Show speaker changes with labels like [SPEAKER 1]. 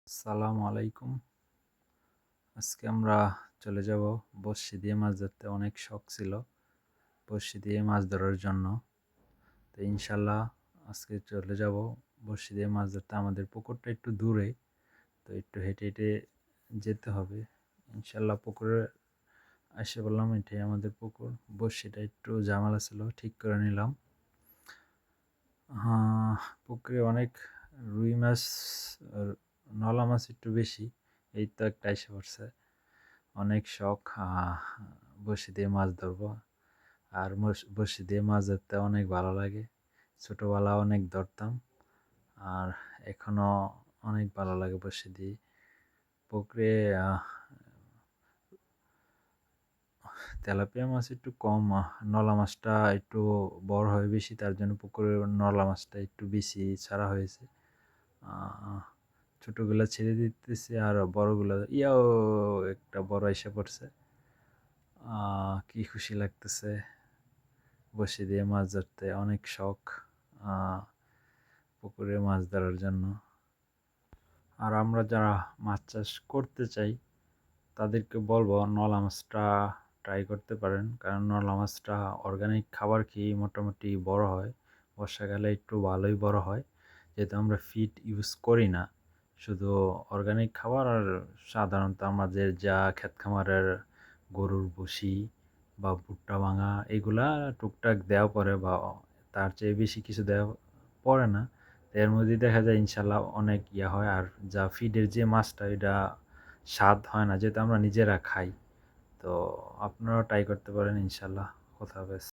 [SPEAKER 1] আসসালামু আলাইকুম। আজকে আমরা চলে যাব বড়শি দিয়ে মাছ ধরতে। অনেক শখ ছিল বড়শি দিয়ে মাছ ধরার জন্য। তো ইনশাল্লাহ আজকে চলে যাব বড়শি দিয়ে মাছ ধরতে। আমাদের পুকুরটা একটু দূরে, তো একটু হেঁটে হেঁটে যেতে হবে। ইনশাল্লাহ পুকুরে এসে বললাম, এটাই আমাদের পুকুর। বড়শিটা একটু ঝামেলা ছিল, ঠিক করে নিলাম। হ্যাঁ, পুকুরে অনেক রুই মাছ আর নলা মাছ একটু বেশি। এই তো একটা এসে পড়ছে। অনেক শখ বড়শি দিয়ে মাছ ধরবো। আর বড়শি দিয়ে মাছ ধরতে অনেক ভালো লাগে। ছোটোবেলা অনেক ধরতাম, আর এখনো অনেক ভালো লাগে বড়শি দিয়ে। পুকুরে তেলাপিয়া মাছ একটু কম, নলা মাছটা একটু বড় হয় বেশি, তার জন্য পুকুরে নলা মাছটা একটু বেশি ছাড়া হয়েছে। ছোটগুলা ছেড়ে দিতেছে, আর বড়গুলা একটা বড় এসে পড়ছে। কি খুশি লাগতেছে বড়শি দিয়ে মাছ ধরতে। অনেক শখ পুকুরে মাছ ধরার জন্য। আর আমরা যারা মাছ চাষ করতে চাই তাদেরকে বলবো নলা মাছটা ট্রাই করতে পারেন, কারণ নলা মাছটা অর্গানিক খাবার খেয়ে মোটামুটি বড় হয়। বর্ষাকালে একটু ভালোই বড় হয়, যেহেতু আমরা ফিড ইউজ করি না, শুধু অর্গানিক খাবার। আর সাধারণত আমাদের যা ক্ষেত খামারের গরুর ভুসি বা ভুট্টা ভাঙা এগুলা টুকটাক দেওয়া পড়ে, বা তার চেয়ে বেশি কিছু দেওয়া পড়ে না। এর মধ্যে দেখা যায় ইনশাল্লাহ অনেক হয়। আর যা ফিডের যে মাছটা, এটা স্বাদ হয় না, যেহেতু আমরা নিজেরা খাই। তো আপনারাও ট্রাই করতে পারেন ইনশাল্লাহ। কথা হবে।